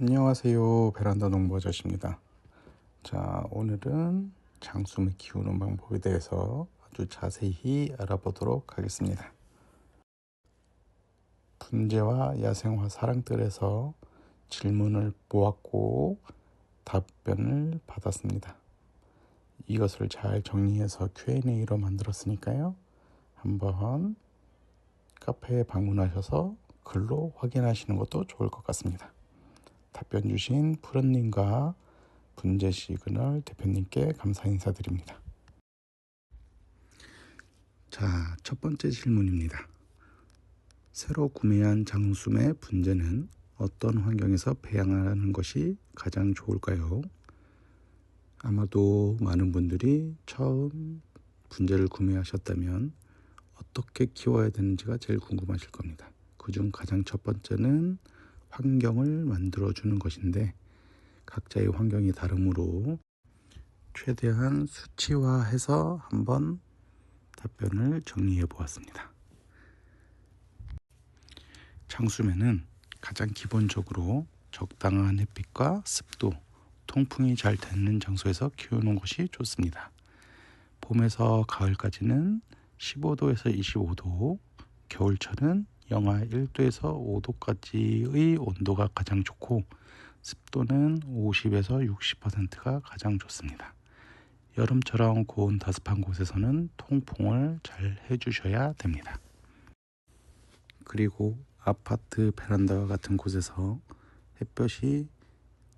안녕하세요. 베란다 농부 아저씨입니다. 자, 오늘은 장수맥 키우는 방법에 대해서 아주 자세히 알아보도록 하겠습니다. 분재와 야생화 사랑들에서 질문을 보았고 답변을 받았습니다. 이것을 잘 정리해서 Q&A로 만들었으니까요. 한번 카페에 방문하셔서 글로 확인하시는 것도 좋을 것 같습니다. 답변 주신 푸른님과 분재 시그널 대표님께 감사 인사드립니다. 자, 첫 번째 질문입니다. 새로 구매한 장수매 분재는 어떤 환경에서 배양하는 것이 가장 좋을까요? 아마도 많은 분들이 처음 분재를 구매하셨다면 어떻게 키워야 되는지가 제일 궁금하실 겁니다. 그중 가장 첫 번째는 환경을 만들어주는 것인데 각자의 환경이 다르므로 최대한 수치화해서 한번 답변을 정리해 보았습니다. 장수매는 가장 기본적으로 적당한 햇빛과 습도, 통풍이 잘 되는 장소에서 키우는 것이 좋습니다. 봄에서 가을까지는 15도에서 25도, 겨울철은 영하 1도에서 5도까지의 온도가 가장 좋고 습도는 50에서 60%가 가장 좋습니다. 여름처럼 고온 다습한 곳에서는 통풍을 잘 해주셔야 됩니다. 그리고 아파트 베란다와 같은 곳에서 햇볕이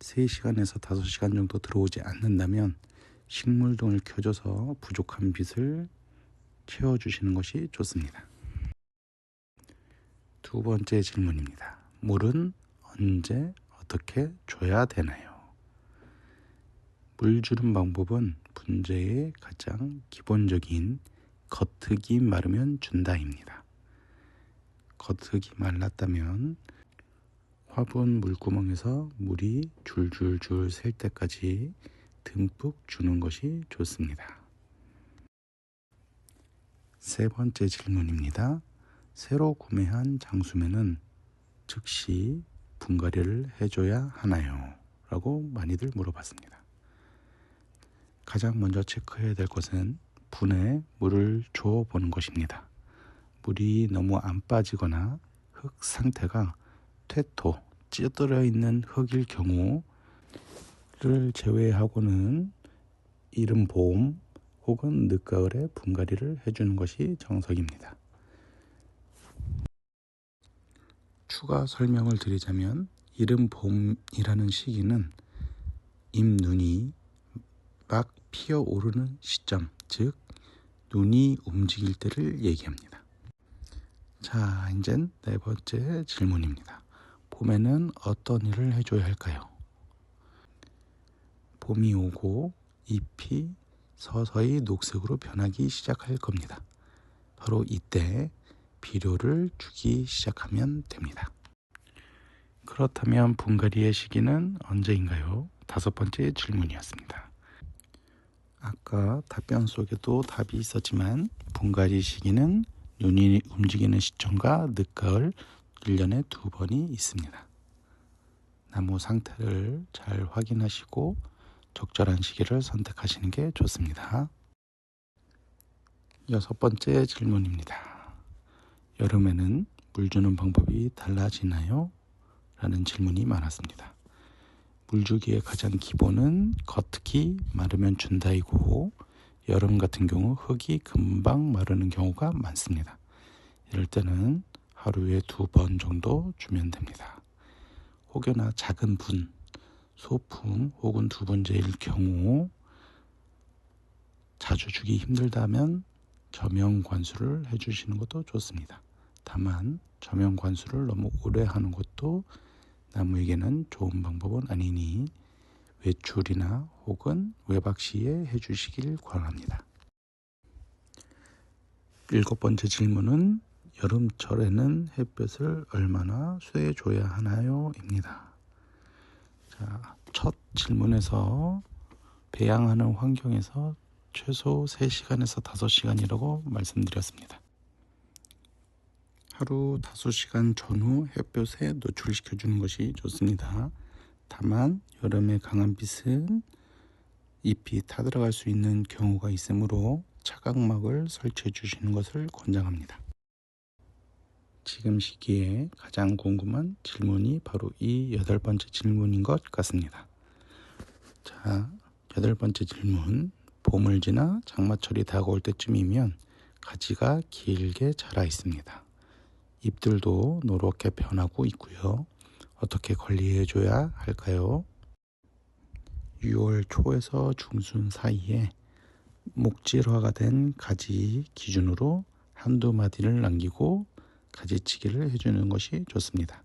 3시간에서 5시간 정도 들어오지 않는다면 식물등을 켜줘서 부족한 빛을 채워주시는 것이 좋습니다. 두 번째 질문입니다. 물은 언제 어떻게 줘야 되나요? 물 주는 방법은 분재의 가장 기본적인 겉흙이 마르면 준다입니다. 겉흙이 말랐다면 화분 물구멍에서 물이 줄줄줄 셀 때까지 듬뿍 주는 것이 좋습니다. 세 번째 질문입니다. 새로 구매한 장수매는 즉시 분갈이를 해줘야 하나요? 라고 많이들 물어봤습니다. 가장 먼저 체크해야 될 것은 분에 물을 줘 보는 것입니다. 물이 너무 안 빠지거나 흙 상태가 퇴토, 찌들어 있는 흙일 경우를 제외하고는 이른 봄 혹은 늦가을에 분갈이를 해주는 것이 정석입니다. 추가 설명을 드리자면 이른 봄이라는 시기는 잎눈이 막 피어오르는 시점, 즉 눈이 움직일 때를 얘기합니다. 자, 이젠 네 번째 질문입니다. 봄에는 어떤 일을 해줘야 할까요? 봄이 오고 잎이 서서히 녹색으로 변하기 시작할 겁니다. 바로 이때 비료를 주기 시작하면 됩니다. 그렇다면 분갈이의 시기는 언제인가요? 다섯 번째 질문이었습니다. 아까 답변 속에도 답이 있었지만 분갈이 시기는 눈이 움직이는 시점과 늦가을 1년에 2번이 있습니다. 나무 상태를 잘 확인하시고 적절한 시기를 선택하시는 게 좋습니다. 여섯 번째 질문입니다. 여름에는 물 주는 방법이 달라지나요? 라는 질문이 많았습니다. 물주기의 가장 기본은 겉흙이 마르면 준다이고 여름 같은 경우 흙이 금방 마르는 경우가 많습니다. 이럴 때는 하루에 2번 정도 주면 됩니다. 혹여나 작은 분, 소품 혹은 두번째일 경우 자주 주기 힘들다면 저명 관수를 해주시는 것도 좋습니다. 다만 저명 관수를 너무 오래 하는 것도 나무에게는 좋은 방법은 아니니 외출이나 혹은 외박 시에 해주시길 권합니다. 일곱 번째 질문은 여름철에는 햇볕을 얼마나 쐬줘야 하나요? 입니다. 자, 첫 질문에서 배양하는 환경에서 최소 3시간에서 5시간이라고 말씀드렸습니다. 하루 5시간 전후 햇볕에 노출시켜 주는 것이 좋습니다. 다만 여름에 강한 빛은 잎이 타들어갈 수 있는 경우가 있으므로 차각막을 설치해 주시는 것을 권장합니다. 지금 시기에 가장 궁금한 질문이 바로 이 8번째 질문인 것 같습니다. 자, 8번째 질문. 봄을 지나 장마철이 다가올 때쯤이면 가지가 길게 자라 있습니다. 잎들도 노랗게 변하고 있고요. 어떻게 관리해 줘야 할까요? 6월 초에서 중순 사이에 목질화가 된 가지 기준으로 한두 마디를 남기고 가지치기를 해주는 것이 좋습니다.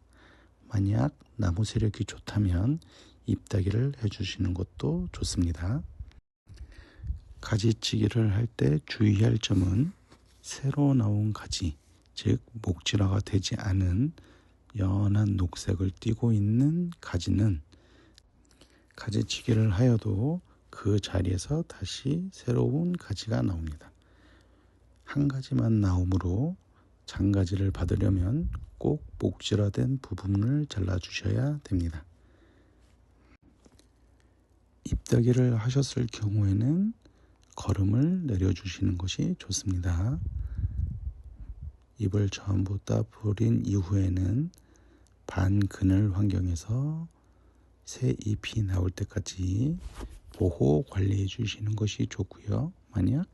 만약 나무 세력이 좋다면 잎따기를 해주시는 것도 좋습니다. 가지치기를 할 때 주의할 점은 새로 나온 가지, 즉 목질화가 되지 않은 연한 녹색을 띠고 있는 가지는 가지치기를 하여도 그 자리에서 다시 새로운 가지가 나옵니다. 한 가지만 나오므로 장가지를 받으려면 꼭 목질화된 부분을 잘라주셔야 됩니다. 잎따기를 하셨을 경우에는 거름을 내려주시는 것이 좋습니다. 잎을 전부 다 버린 이후에는 반그늘 환경에서 새 잎이 나올 때까지 보호 관리해 주시는 것이 좋고요. 만약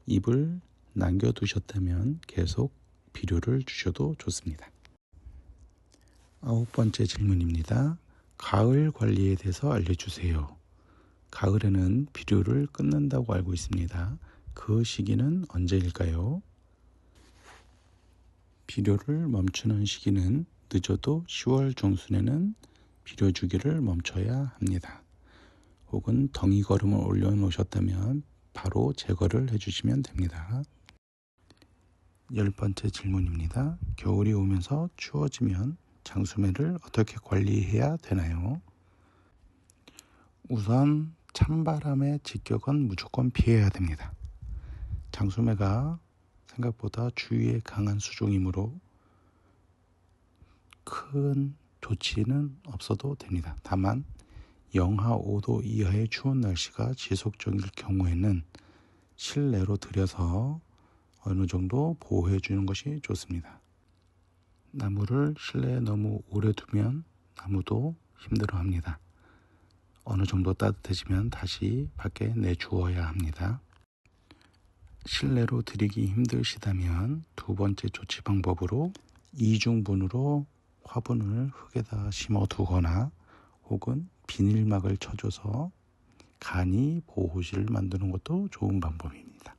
잎을 남겨두셨다면 계속 비료를 주셔도 좋습니다. 9번째 질문입니다. 가을 관리에 대해서 알려주세요. 가을에는 비료를 끊는다고 알고 있습니다. 그 시기는 언제일까요? 비료를 멈추는 시기는 늦어도 10월 중순에는 비료 주기를 멈춰야 합니다. 혹은 덩이 거름을 올려놓으셨다면 바로 제거를 해주시면 됩니다. 10번째 질문입니다. 겨울이 오면서 추워지면 장수매를 어떻게 관리해야 되나요? 우선 찬바람의 직격은 무조건 피해야 됩니다. 장수매가 생각보다 주위에 강한 수종이므로 큰 조치는 없어도 됩니다. 다만 영하 5도 이하의 추운 날씨가 지속적일 경우에는 실내로 들여서 어느 정도 보호해 주는 것이 좋습니다. 나무를 실내에 너무 오래 두면 나무도 힘들어합니다. 어느 정도 따뜻해지면 다시 밖에 내주어야 합니다. 실내로 들이기 힘드시다면 두 번째 조치 방법으로 이중분으로 화분을 흙에다 심어두거나 혹은 비닐막을 쳐줘서 간이 보호실을 만드는 것도 좋은 방법입니다.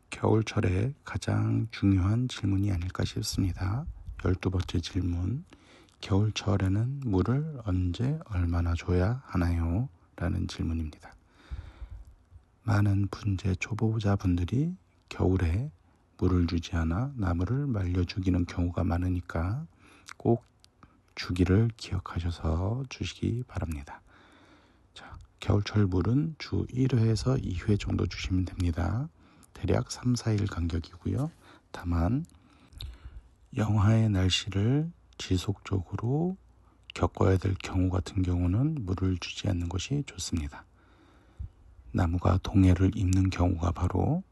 겨울철에 가장 중요한 질문이 아닐까 싶습니다. 12번째 질문. 겨울철에는 물을 언제 얼마나 줘야 하나요? 라는 질문입니다. 많은 분재 초보자분들이 겨울에 물을 주지 않아 나무를 말려 죽이는 경우가 많으니까 꼭 주기를 기억하셔서 주시기 바랍니다. 자, 겨울철 물은 주 1회에서 2회 정도 주시면 됩니다. 대략 3, 4일 간격이고요. 다만 영하의 날씨를 지속적으로 겪어야 될 경우 같은 경우는 물을 주지 않는 것이 좋습니다. 나무가 동해를 입는 경우가 바로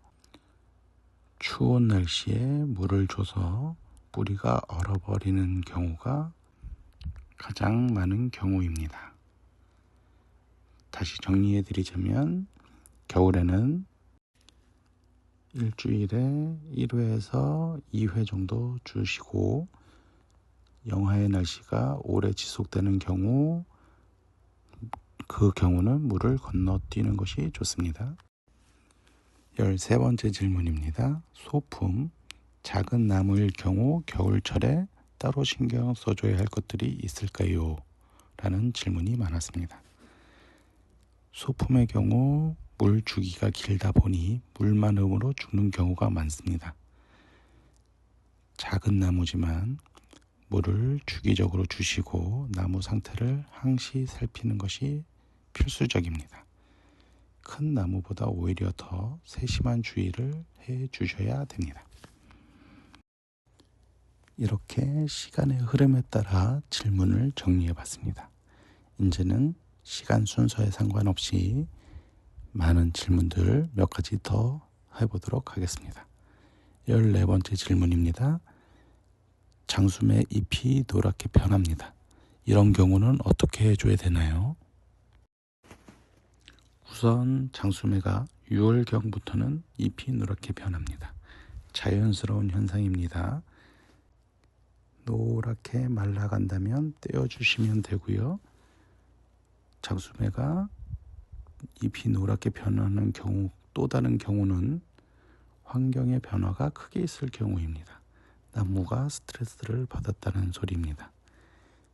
추운 날씨에 물을 줘서 뿌리가 얼어버리는 경우가 가장 많은 경우입니다. 다시 정리해 드리자면 겨울에는 일주일에 1회에서 2회 정도 주시고 영하의 날씨가 오래 지속되는 경우 그 경우는 물을 건너뛰는 것이 좋습니다. 13번째 질문입니다. 소품, 작은 나무일 경우 겨울철에 따로 신경 써줘야 할 것들이 있을까요? 라는 질문이 많았습니다. 소품의 경우 물 주기가 길다 보니 물만음으로 죽는 경우가 많습니다. 작은 나무지만 물을 주기적으로 주시고 나무 상태를 항시 살피는 것이 필수적입니다. 큰 나무보다 오히려 더 세심한 주의를 해 주셔야 됩니다. 이렇게 시간의 흐름에 따라 질문을 정리해 봤습니다. 이제는 시간 순서에 상관없이 많은 질문들 몇 가지 더 해보도록 하겠습니다. 14번째 질문입니다. 장수매 잎이 노랗게 변합니다. 이런 경우는 어떻게 해줘야 되나요? 우선 장수매가 6월경부터는 잎이 노랗게 변합니다. 자연스러운 현상입니다. 노랗게 말라간다면 떼어주시면 되고요. 장수매가 잎이 노랗게 변하는 경우, 또 다른 경우는 환경의 변화가 크게 있을 경우입니다. 나무가 스트레스를 받았다는 소리입니다.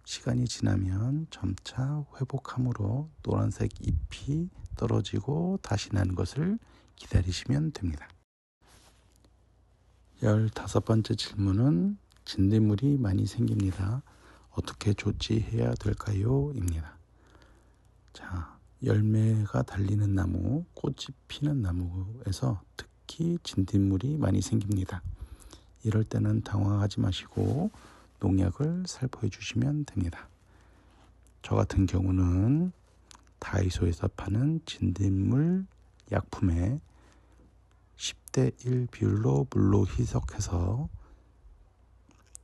시간이 지나면 점차 회복함으로 노란색 잎이 떨어지고 다시 나는 것을 기다리시면 됩니다. 15번째 질문은 진딧물이 많이 생깁니다. 어떻게 조치해야 될까요? 입니다. 자, 열매가 달리는 나무, 꽃이 피는 나무에서 특히 진딧물이 많이 생깁니다. 이럴 때는 당황하지 마시고 농약을 살포해 주시면 됩니다. 저 같은 경우는 다이소에서 파는 진딧물 약품에 10대1 비율로 물로 희석해서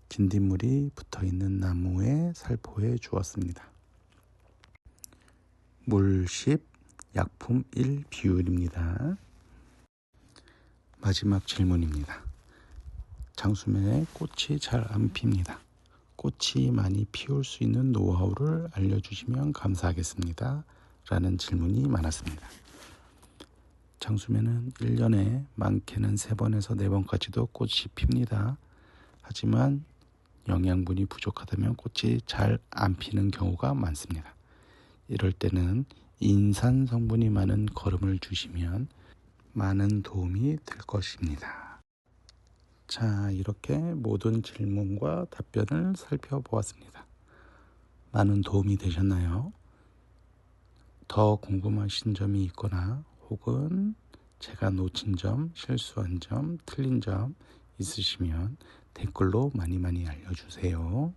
진딧물이 붙어있는 나무에 살포해 주었습니다. 물 10, 약품 1 비율입니다. 마지막 질문입니다. 장수매에 꽃이 잘 안 핍니다. 꽃이 많이 피울 수 있는 노하우를 알려주시면 감사하겠습니다. 라는 질문이 많았습니다. 장수매는 1년에 많게는 3번에서 4번까지도 꽃이 핍니다. 하지만 영양분이 부족하다면 꽃이 잘 안 피는 경우가 많습니다. 이럴 때는 인산 성분이 많은 거름을 주시면 많은 도움이 될 것입니다. 자, 이렇게 모든 질문과 답변을 살펴보았습니다. 많은 도움이 되셨나요? 더 궁금하신 점이 있거나 혹은 제가 놓친 점, 실수한 점, 틀린 점 있으시면 댓글로 많이 알려주세요.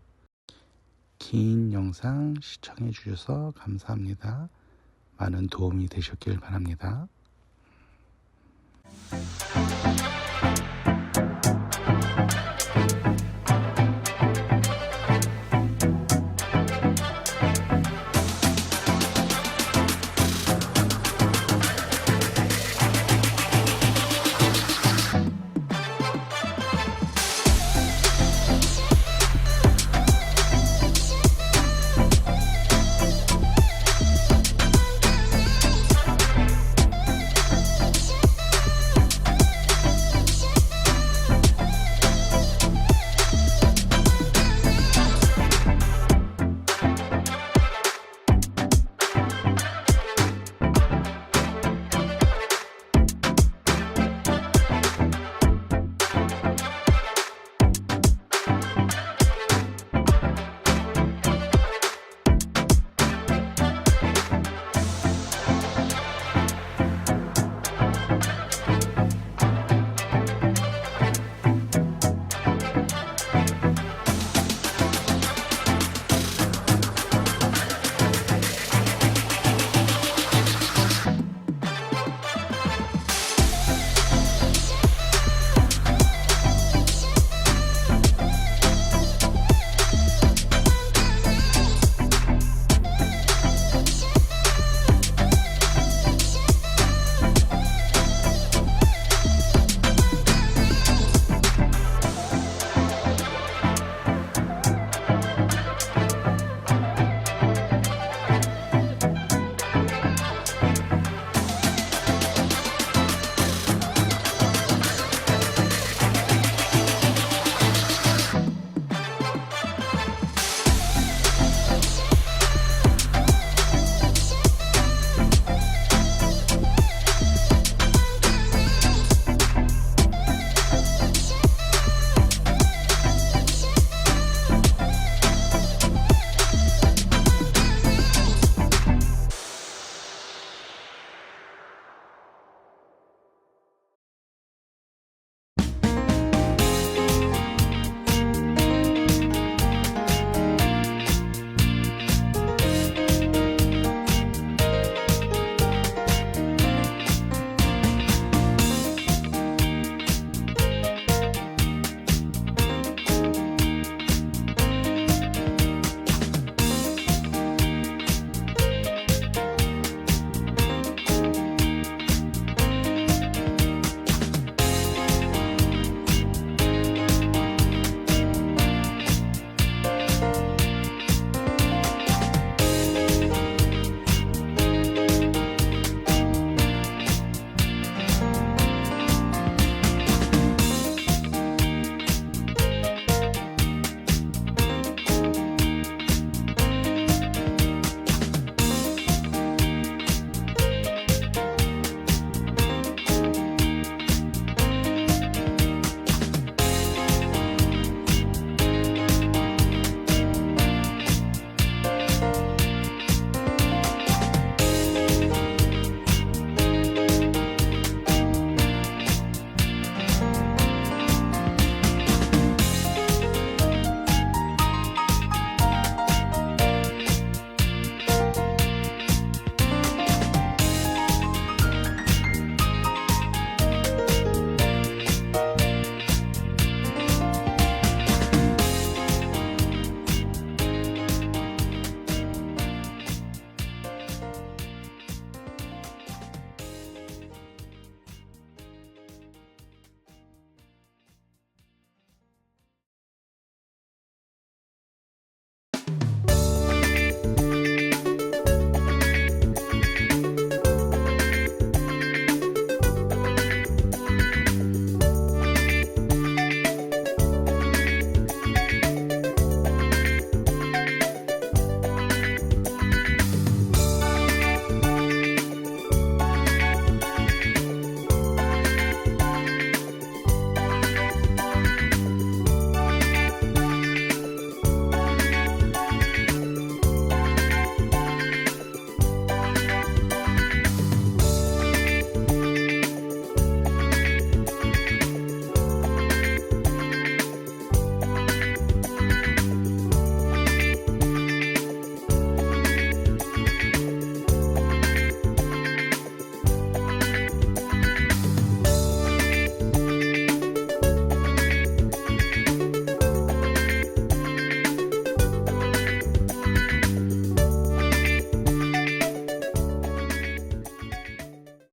긴 영상 시청해 주셔서 감사합니다. 많은 도움이 되셨길 바랍니다.